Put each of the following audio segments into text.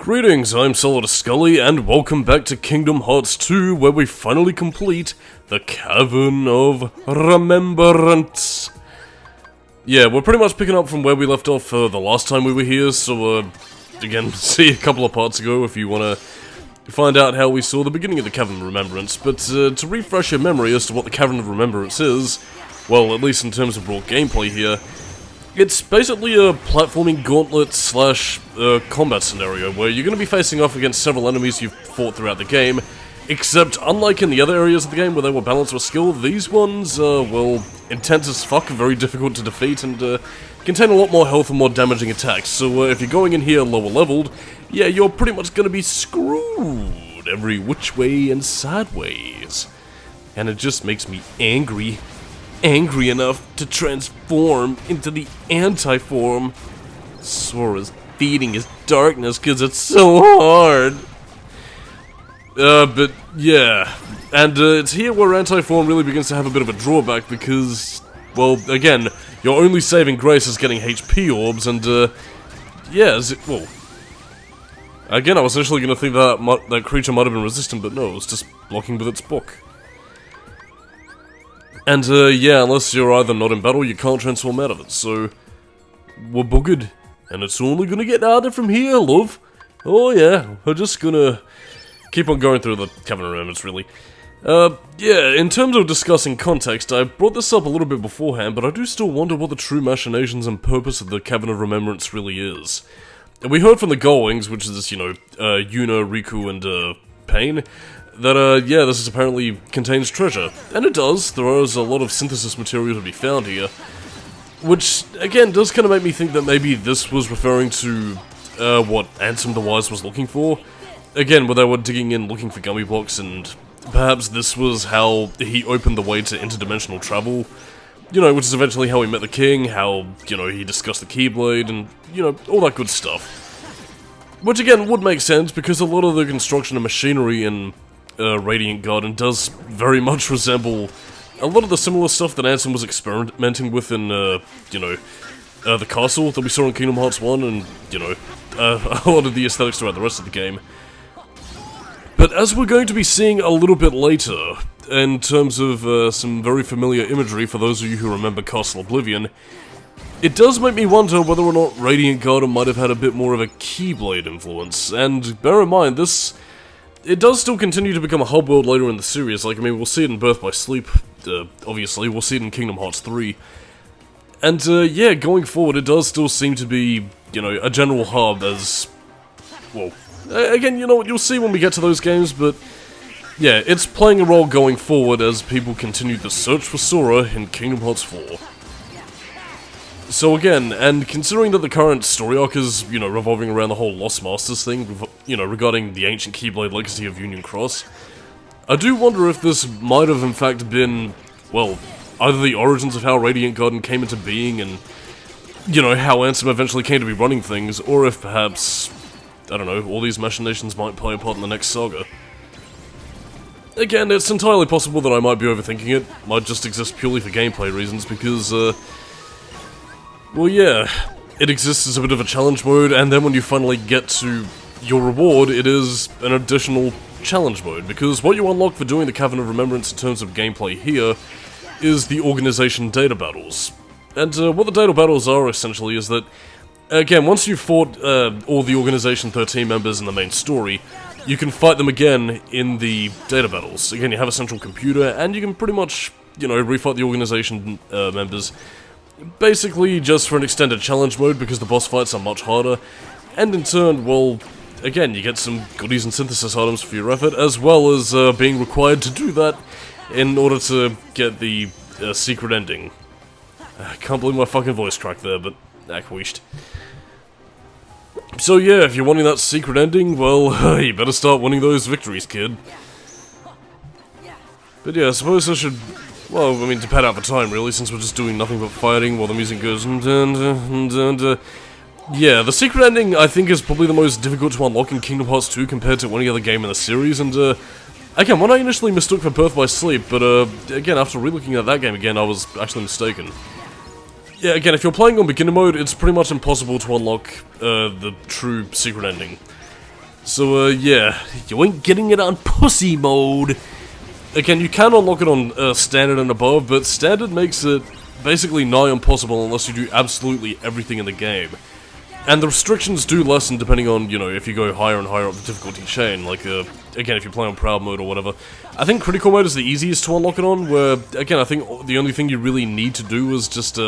Greetings, I'm Solidus-Skully, and welcome back to Kingdom Hearts 2, where we finally complete the Cavern of Remembrance. Yeah, we're pretty much picking up from where we left off the last time we were here, so, again, see a couple of parts ago if you want to find out how we saw the beginning of the Cavern of Remembrance. But to refresh your memory as to what the Cavern of Remembrance is, well, at least in terms of raw gameplay here, it's basically a platforming gauntlet slash combat scenario where you're going to be facing off against several enemies you've fought throughout the game, except unlike in the other areas of the game where they were balanced with skill, these ones are, well, intense as fuck, very difficult to defeat, and contain a lot more health and more damaging attacks. So if you're going in here lower leveled, yeah, you're pretty much going to be screwed every which way and sideways. And it just makes me angry enough to transform into the anti-form. Sora's feeding his darkness because it's so hard. But yeah, and it's here where anti-form really begins to have a bit of a drawback because, well, again, your only saving grace is getting HP orbs, and yeah, well, again, I was initially going to think that creature might have been resistant, but no, it was just blocking with its book. And, yeah, unless you're either not in battle, you can't transform out of it, so we're buggered. And it's only gonna get harder from here, love. Oh yeah, we're just gonna keep on going through the Cavern of Remembrance, really. Yeah, in terms of discussing context, I brought this up a little bit beforehand, but I do still wonder what the true machinations and purpose of the Cavern of Remembrance really is. And we heard from the Gullwings, which is, you know, Yuna, Riku, and, Pain, that, yeah, this apparently contains treasure. And it does. There is a lot of synthesis material to be found here. Which, again, does kind of make me think that maybe this was referring to, what Ansem the Wise was looking for. Again, where they were digging in looking for gummy blocks, and perhaps this was how he opened the way to interdimensional travel. You know, which is eventually how he met the king, how, you know, he discussed the Keyblade, and, you know, all that good stuff. Which, again, would make sense, because a lot of the construction and machinery in Radiant Garden does very much resemble a lot of the similar stuff that Ansem was experimenting with in, you know, the castle that we saw in Kingdom Hearts 1, and, you know, a lot of the aesthetics throughout the rest of the game. But as we're going to be seeing a little bit later, in terms of some very familiar imagery for those of you who remember Castle Oblivion, it does make me wonder whether or not Radiant Garden might have had a bit more of a Keyblade influence, and bear in mind, it does still continue to become a hub world later in the series. Like, I mean, we'll see it in Birth by Sleep, obviously, we'll see it in Kingdom Hearts 3. And, yeah, going forward, it does still seem to be, you know, a general hub as, well, again, you know what, you'll see when we get to those games, but, yeah, it's playing a role going forward as people continue the search for Sora in Kingdom Hearts 4. So again, and considering that the current story arc is, you know, revolving around the whole Lost Masters thing, you know, regarding the ancient Keyblade legacy of Union Cross, I do wonder if this might have in fact been, well, either the origins of how Radiant Garden came into being and, you know, how Ansem eventually came to be running things, or if perhaps, I don't know, all these machinations might play a part in the next saga. Again, it's entirely possible that I might be overthinking it, might just exist purely for gameplay reasons, because, well, yeah, it exists as a bit of a challenge mode, and then when you finally get to your reward, it is an additional challenge mode, because what you unlock for doing the Cavern of Remembrance in terms of gameplay here is the Organization data battles. And what the data battles are, essentially, is that, again, once you've fought all the Organization XIII members in the main story, you can fight them again in the data battles. Again, you have a central computer, and you can pretty much, you know, refight the Organization members, basically just for an extended challenge mode, because the boss fights are much harder, and in turn, well, again, you get some goodies and synthesis items for your effort, as well as being required to do that in order to get the secret ending. I can't believe my fucking voice cracked there, but wheesht. So yeah, if you're wanting that secret ending, well, you better start winning those victories, kid. But yeah, I suppose I should, well, I mean, to pad out the time, really, since we're just doing nothing but fighting while the music goes, yeah, the secret ending, I think, is probably the most difficult to unlock in Kingdom Hearts 2 compared to any other game in the series, and, again, when I initially mistook for Birth by Sleep, but, again, after relooking at that game again, I was actually mistaken. Yeah, again, if you're playing on beginner mode, it's pretty much impossible to unlock, the true secret ending. So, yeah, you ain't getting it on pussy mode. Again, you can unlock it on standard and above, but standard makes it basically nigh impossible unless you do absolutely everything in the game. And the restrictions do lessen depending on, you know, if you go higher and higher up the difficulty chain, like, again, if you play on proud mode or whatever. I think critical mode is the easiest to unlock it on, where, again, I think the only thing you really need to do is just,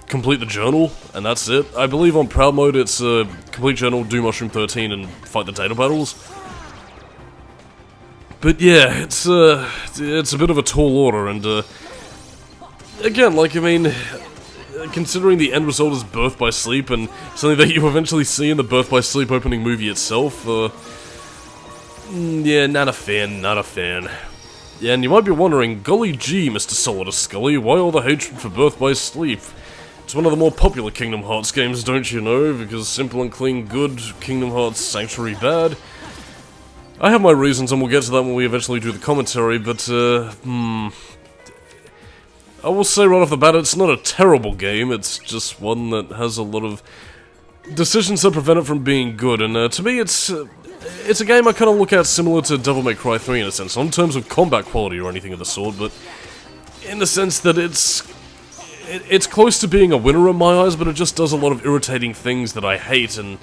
complete the journal, and that's it. I believe on proud mode it's, complete journal, do Mushroom 13, and fight the data battles. But yeah, it's a bit of a tall order, and, again, like, I mean, considering the end result is Birth by Sleep, and something that you eventually see in the Birth by Sleep opening movie itself, yeah, not a fan, not a fan. Yeah, and you might be wondering, golly gee, Mr. Solidus-Skully, why all the hatred for Birth by Sleep? It's one of the more popular Kingdom Hearts games, don't you know, because simple and clean good, Kingdom Hearts Sanctuary bad. I have my reasons, and we'll get to that when we eventually do the commentary, but, I will say right off the bat, it's not a terrible game, it's just one that has a lot of decisions that prevent it from being good, and to me it's a game I kind of look at similar to Devil May Cry 3 in a sense, not in terms of combat quality or anything of the sort, but in the sense that it's close to being a winner in my eyes, but it just does a lot of irritating things that I hate, and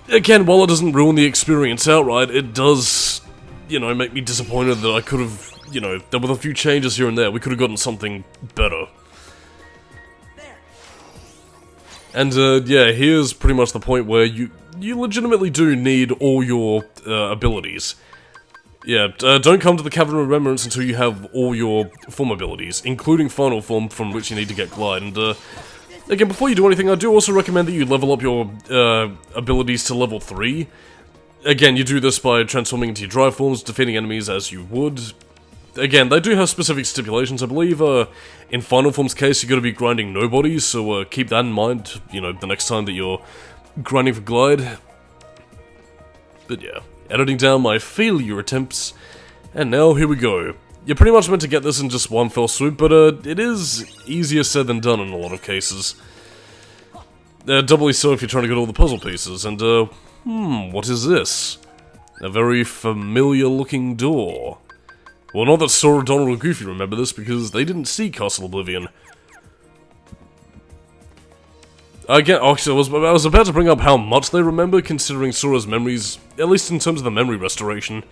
again, while it doesn't ruin the experience outright, it does, you know, make me disappointed that I could have, you know, that with a few changes here and there, we could have gotten something better. And, yeah, here's pretty much the point where you legitimately do need all your, abilities. Yeah, don't come to the Cavern of Remembrance until you have all your form abilities, including Final Form, from which you need to get Glide, and, again, before you do anything, I do also recommend that you level up your, abilities to level 3. Again, you do this by transforming into your drive forms, defeating enemies as you would. Again, they do have specific stipulations. I believe, in Final Form's case, you're going to be grinding nobodies, so keep that in mind, you know, the next time that you're grinding for Glide. But yeah, editing down my failure attempts, and now here we go. You're pretty much meant to get this in just one fell swoop, but it is easier said than done in a lot of cases. Doubly so if you're trying to get all the puzzle pieces, and what is this? A very familiar looking door. Well, not that Sora, Donald, or Goofy remember this, because they didn't see Castle Oblivion. Again, actually, I was about to bring up how much they remember, considering Sora's memories, at least in terms of the memory restoration.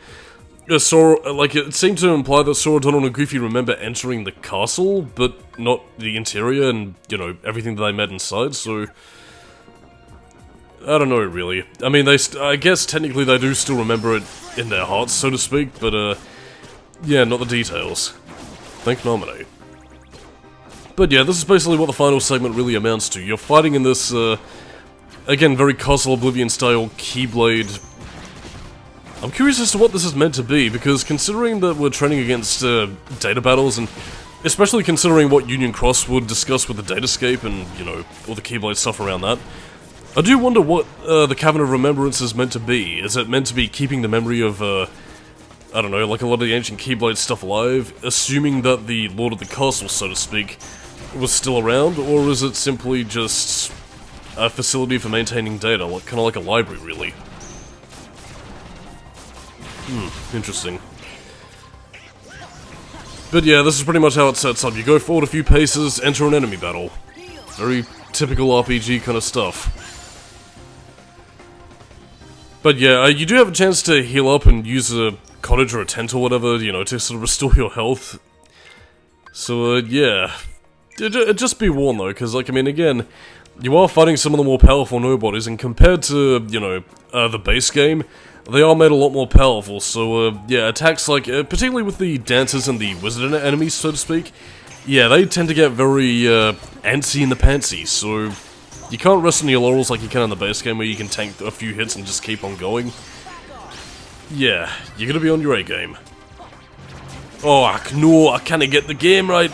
Sora, like, it seemed to imply that Sora, Donald, and Goofy remember entering the castle, but not the interior and, you know, everything that they met inside, so I don't know, really. I mean, I guess technically they do still remember it in their hearts, so to speak, but, yeah, not the details. Thank Nominee. But yeah, this is basically what the final segment really amounts to. You're fighting in this, again, very Castle Oblivion style Keyblade. I'm curious as to what this is meant to be, because considering that we're training against, data battles, and especially considering what Union Cross would discuss with the Datascape and, you know, all the Keyblade stuff around that, I do wonder what, the Cavern of Remembrance is meant to be. Is it meant to be keeping the memory of, I don't know, like a lot of the ancient Keyblade stuff alive, assuming that the Lord of the Castle, so to speak, was still around, or is it simply just a facility for maintaining data, like kind of like a library, really? Interesting. But yeah, this is pretty much how it sets up. You go forward a few paces, enter an enemy battle. Very typical RPG kind of stuff. But yeah, you do have a chance to heal up and use a cottage or a tent or whatever, you know, to sort of restore your health. So, yeah. Just be warned though, because, like, I mean, again, you are fighting some of the more powerful nobodies, and compared to, you know, the base game, they are made a lot more powerful, so, yeah, attacks like, particularly with the dancers and the wizard enemies, so to speak, yeah, they tend to get very, antsy in the pantsy, so you can't rest on your laurels like you can in the base game, where you can tank a few hits and just keep on going. Yeah, you're gonna be on your A game. Oh, no, I can't get the game right.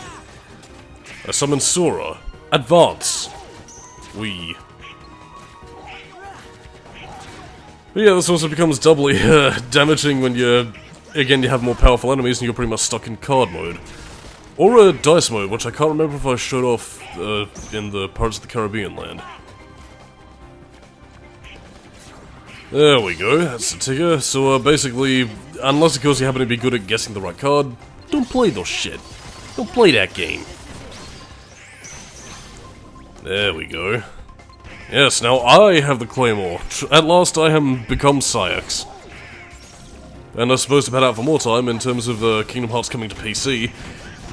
I summon Sora. Advance. Wee. But yeah, this also becomes doubly damaging when you have more powerful enemies and you're pretty much stuck in card mode. Or dice mode, which I can't remember if I showed off in the Pirates of the Caribbean land. There we go, that's the ticker. So basically, unless of course you happen to be good at guessing the right card, don't play those shit. Don't play that game. There we go. Yes, now I have the Claymore. At last I have become Syx. And I'm supposed to pad out for more time in terms of Kingdom Hearts coming to PC.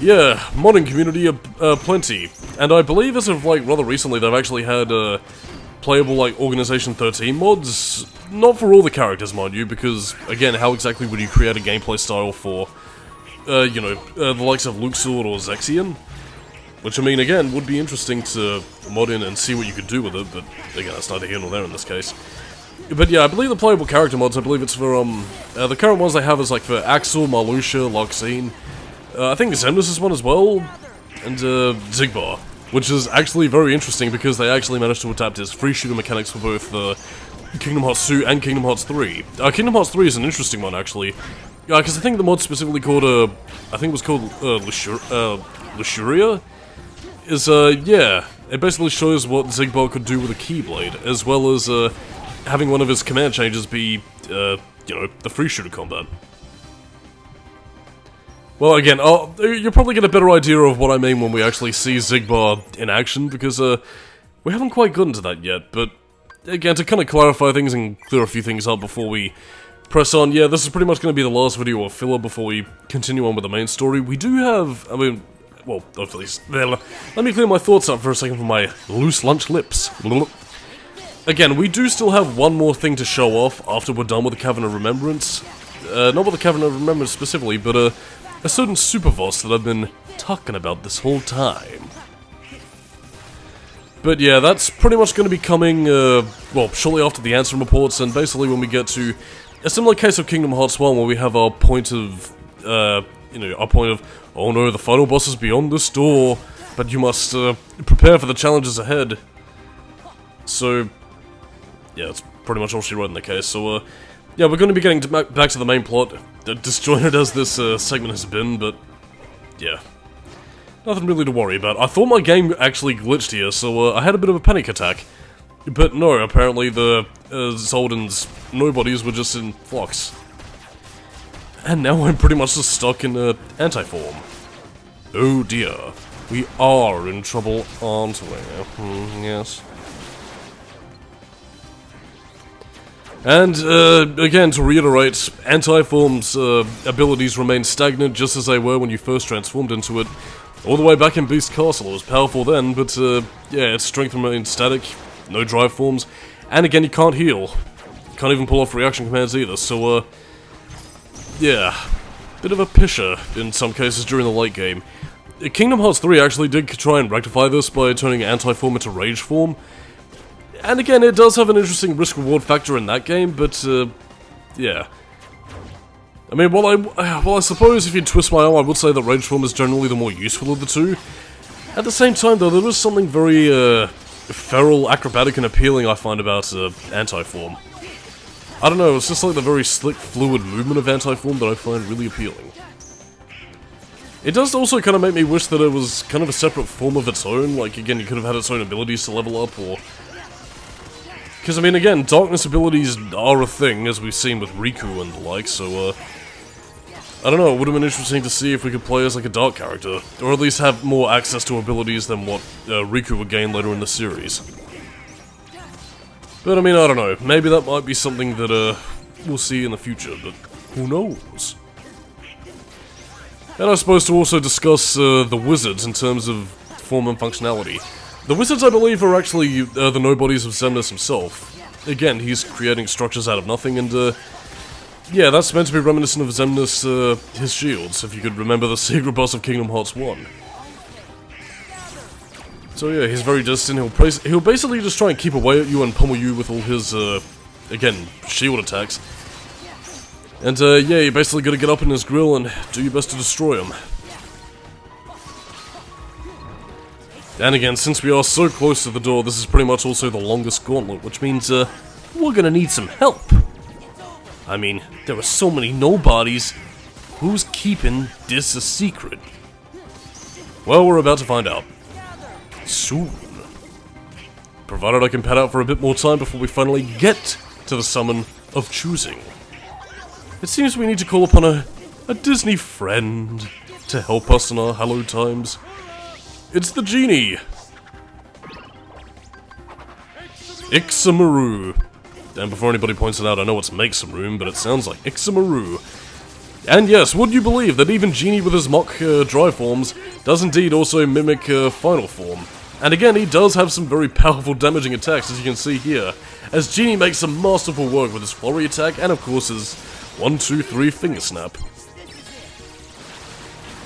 Yeah, modding community plenty. And I believe as of like rather recently they've actually had playable like Organization XIII mods. Not for all the characters, mind you, because again, how exactly would you create a gameplay style for, you know, the likes of Luxord or Zexion? Which, I mean, again, would be interesting to mod in and see what you could do with it, but again, that's neither here nor there in this case. But yeah, I believe the playable character mods, I believe it's for, the current ones they have is like for Axel, Marluxia, Larxene, I think Xemnas is one as well, and Xigbar, which is actually very interesting because they actually managed to adapt his free shooter mechanics for both Kingdom Hearts 2 and Kingdom Hearts 3. Kingdom Hearts 3 is an interesting one, actually, because I think the mod specifically called, I think it was called Luxuria, is, yeah, it basically shows what Xigbar could do with a Keyblade, as well as, having one of his command changes be, you know, the free shooter combat. Well, again, you'll probably get a better idea of what I mean when we actually see Xigbar in action, because, we haven't quite gotten to that yet, but, again, to kind of clarify things and clear a few things up before we press on, yeah, this is pretty much going to be the last video or filler before we continue on with the main story. We do have, I mean, well, hopefully, let me clear my thoughts up for a second from my loose lunch lips. Again, we do still have one more thing to show off after we're done with the Cavern of Remembrance. Not with the Cavern of Remembrance specifically, but a certain super boss that I've been talking about this whole time. But yeah, that's pretty much going to be coming, well, shortly after the answer reports, and basically when we get to a similar case of Kingdom Hearts 1, where we have our point of, you know, our point of, oh no, the final boss is beyond this door, but you must prepare for the challenges ahead. So, yeah, that's pretty much all she wrote in the case. So, yeah, we're going to be getting back to the main plot, disjointed as this segment has been, but, yeah. Nothing really to worry about. I thought my game actually glitched here, so I had a bit of a panic attack. But no, apparently the Zoldan's nobodies were just in flux. And now I'm pretty much just stuck in anti-form. Oh dear. We are in trouble, aren't we? Yes. And, again, to reiterate, anti-form's abilities remain stagnant just as they were when you first transformed into it. All the way back in Beast Castle, it was powerful then, but, yeah, its strength remains static, no drive forms, and again, you can't heal. Can't even pull off reaction commands either, so, yeah. Bit of a pisher in some cases during the late game. Kingdom Hearts 3 actually did try and rectify this by turning anti-form into rage form. And again, it does have an interesting risk-reward factor in that game, but, yeah. I mean, well, I suppose if you twist my arm, I would say that rage form is generally the more useful of the two. At the same time, though, there is something very, feral, acrobatic, and appealing I find about, anti-form. I don't know, it's just like the very slick, fluid movement of anti-form that I find really appealing. It does also kind of make me wish that it was kind of a separate form of its own, like, again, you could have had its own abilities to level up, or... Because, I mean, again, darkness abilities are a thing, as we've seen with Riku and the like, so, I don't know, it would have been interesting to see if we could play as, like, a dark character, or at least have more access to abilities than what Riku would gain later in the series. But, I mean, I don't know, maybe that might be something that, we'll see in the future, but who knows? And I suppose to also discuss, the wizards in terms of form and functionality. The wizards, I believe, are actually the nobodies of Xemnas himself. Again, he's creating structures out of nothing, and, yeah, that's meant to be reminiscent of Xemnas, his shields, if you could remember the secret boss of Kingdom Hearts 1. So yeah, he's very distant, he'll basically just try and keep away at you and pummel you with all his, again, shield attacks. And, yeah, you basically gotta get up in his grill and do your best to destroy him. And again, since we are so close to the door, this is pretty much also the longest gauntlet, which means, we're gonna need some help. I mean, there are so many nobodies. Who's keeping this a secret? Well, we're about to find out. Soon. Provided I can pad out for a bit more time before we finally get to the summon of choosing. It seems we need to call upon a Disney friend to help us in our hallowed times. It's the genie! Ixamaru. And before anybody points it out, I know it's make some room, but it sounds like Ixamaru. And yes, would you believe that even Genie with his mock dry forms does indeed also mimic final form? And again, he does have some very powerful damaging attacks, as you can see here, as Genie makes some masterful work with his flurry attack and of course his 1-2-3 finger snap.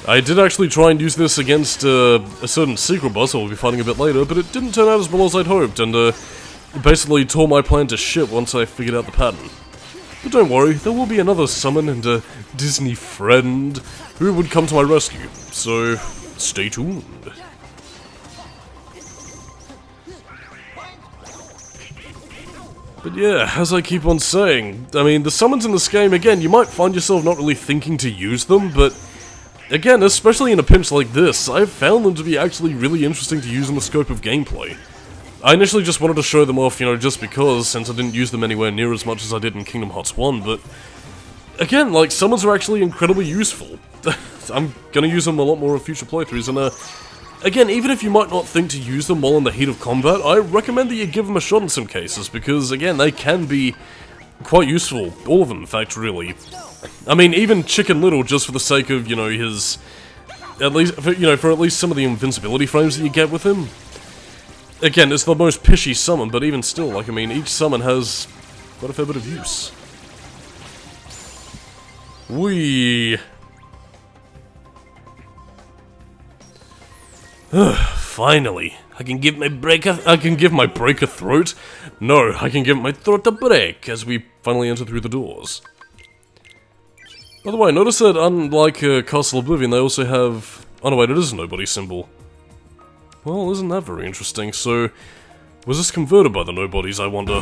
I did actually try and use this against a certain secret boss I'll be fighting a bit later, but it didn't turn out as well as I'd hoped, and it basically tore my plan to shit once I figured out the pattern. But don't worry, there will be another summon and a Disney friend who would come to my rescue, so stay tuned. But yeah, as I keep on saying, I mean, the summons in this game, again, you might find yourself not really thinking to use them, but again, especially in a pinch like this, I've found them to be actually really interesting to use in the scope of gameplay. I initially just wanted to show them off, you know, just because, since I didn't use them anywhere near as much as I did in Kingdom Hearts 1, but again, like, summons are actually incredibly useful. I'm gonna use them a lot more in future playthroughs, and again, even if you might not think to use them while in the heat of combat, I recommend that you give them a shot in some cases, because again, they can be quite useful. All of them, in fact, really. I mean, even Chicken Little, just for the sake of, you know, his... at least, for, you know, for at least some of the invincibility frames that you get with him. Again, it's the most pishy summon, but even still, like, I mean, each summon has quite a fair bit of use. Whee! Finally, I can give my break a throat. No, I can give my throat a break as we finally enter through the doors. By the way, notice that unlike Castle Oblivion, they also have... oh no wait, it is a nobody symbol. Well, isn't that very interesting? So, was this converted by the nobodies, I wonder?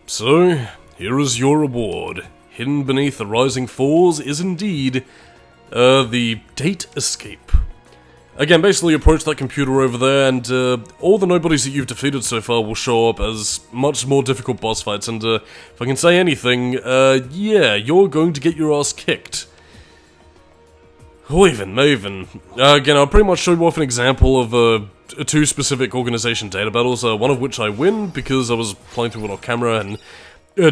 So, here is your reward. Hidden beneath the rising falls is indeed, the date escape. Again, basically approach that computer over there and, all the nobodies that you've defeated so far will show up as much more difficult boss fights, and, if I can say anything, yeah, you're going to get your ass kicked. Even, Maven. Again, I'll pretty much show you off an example of, two specific Organization data battles, one of which I win because I was playing through it off camera and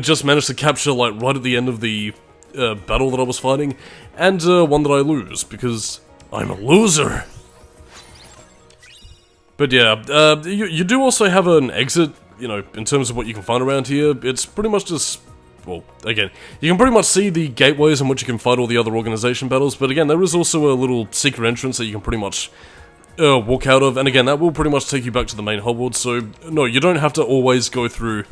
just managed to capture, like, right at the end of the battle that I was fighting, and one that I lose because I'm a loser. But yeah, you do also have an exit, you know, in terms of what you can find around here. It's pretty much just... well, again, you can pretty much see the gateways in which you can fight all the other Organization battles, but again, there is also a little secret entrance that you can pretty much walk out of, and again, that will pretty much take you back to the main hubworld, so no, you don't have to always go through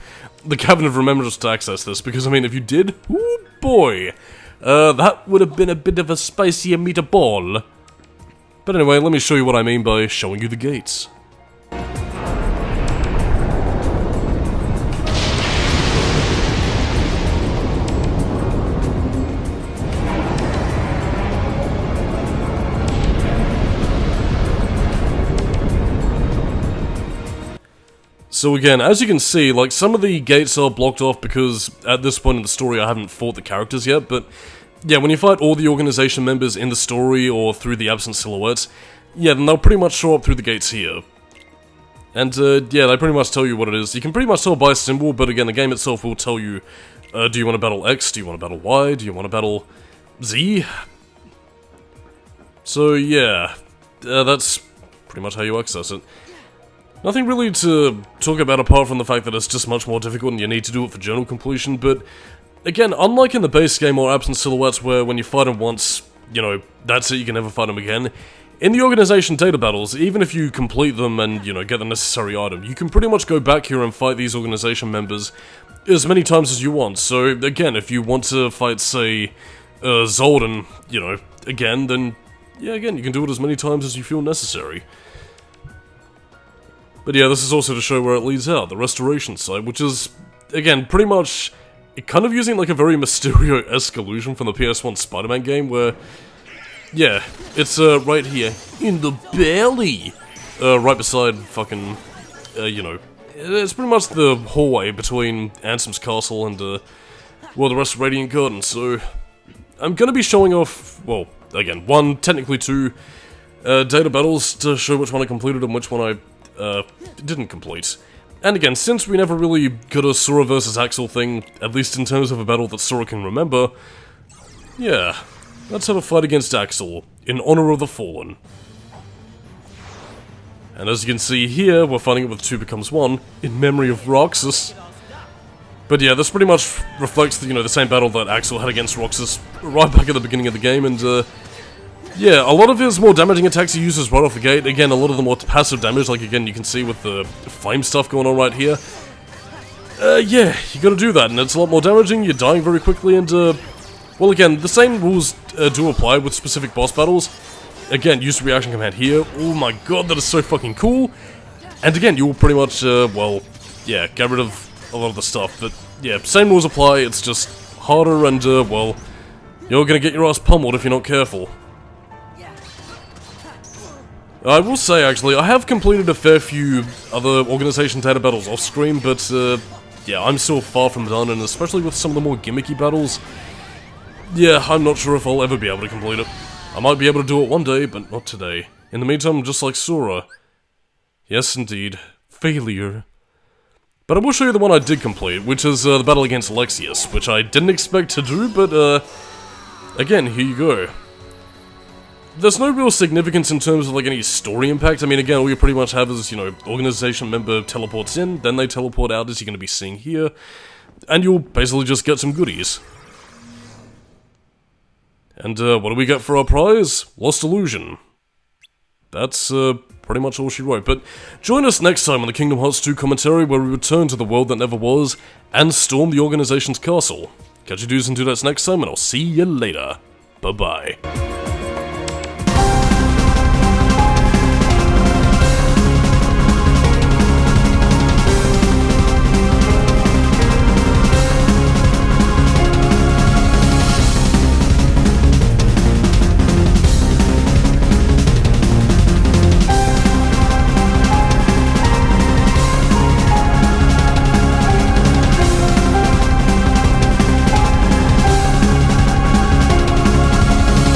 the Cavern of Remembrance to access this, because, I mean, if you did, oh boy, that would have been a bit of a spicier meatball. But anyway, let me show you what I mean by showing you the gates. So again, as you can see, like, some of the gates are blocked off because at this point in the story I haven't fought the characters yet, but yeah, when you fight all the Organization members in the story or through the absent silhouettes, yeah, then they'll pretty much show up through the gates here. And yeah, they pretty much tell you what it is. You can pretty much tell by a symbol, but again, the game itself will tell you, do you want to battle X, do you want to battle Y, do you want to battle Z? So yeah, that's pretty much how you access it. Nothing really to talk about apart from the fact that it's just much more difficult and you need to do it for journal completion, but again, unlike in the base game or Absent Silhouettes where when you fight them once, you know, that's it, you can never fight them again, in the Organization data battles, even if you complete them and, you know, get the necessary item, you can pretty much go back here and fight these Organization members as many times as you want. So again, if you want to fight, say, Zoldan, you know, again, then, yeah, again, you can do it as many times as you feel necessary. But yeah, this is also to show where it leads out, the restoration site, which is, again, pretty much kind of using like a very Mysterio-esque illusion from the PS1 Spider-Man game, where, yeah, it's right here, in the belly, right beside fucking, you know, it's pretty much the hallway between Ansem's castle and, well, the rest of Radiant Garden, so I'm gonna be showing off, well, again, technically two, data battles to show which one I completed and which one I, didn't complete. And again, since we never really got a Sora versus Axel thing, at least in terms of a battle that Sora can remember, yeah, let's have a fight against Axel, in honor of the fallen. And as you can see here, we're fighting it with 2 becomes 1, in memory of Roxas. But yeah, this pretty much reflects the, the same battle that Axel had against Roxas right back at the beginning of the game, and yeah, a lot of his more damaging attacks he uses right off the gate. Again, a lot of the more passive damage, like again, you can see with the flame stuff going on right here. Yeah, you gotta do that, and it's a lot more damaging, you're dying very quickly, and well again, the same rules do apply with specific boss battles. Again, use the reaction command here. Oh my god, that is so fucking cool! And again, you will pretty much, well, yeah, get rid of a lot of the stuff, but yeah, same rules apply, it's just harder and, well, you're gonna get your ass pummeled if you're not careful. I will say, actually, I have completed a fair few other Organization data battles off-screen, but, yeah, I'm still far from done, and especially with some of the more gimmicky battles, yeah, I'm not sure if I'll ever be able to complete it. I might be able to do it one day, but not today. In the meantime, I'm just like Sora. Yes, indeed. Failure. But I will show you the one I did complete, which is the battle against Alexius, which I didn't expect to do, but, again, here you go. There's no real significance in terms of, like, any story impact. I mean, again, all you pretty much have is, Organization member teleports in, then they teleport out, as you're going to be seeing here, and you'll basically just get some goodies. And, what do we get for our prize? Lost Illusion. That's, pretty much all she wrote, but join us next time on the Kingdom Hearts 2 commentary, where we return to the world that never was, and storm the Organization's castle. Catch you dudes and dudettes next time, and I'll see you later. Bye-bye.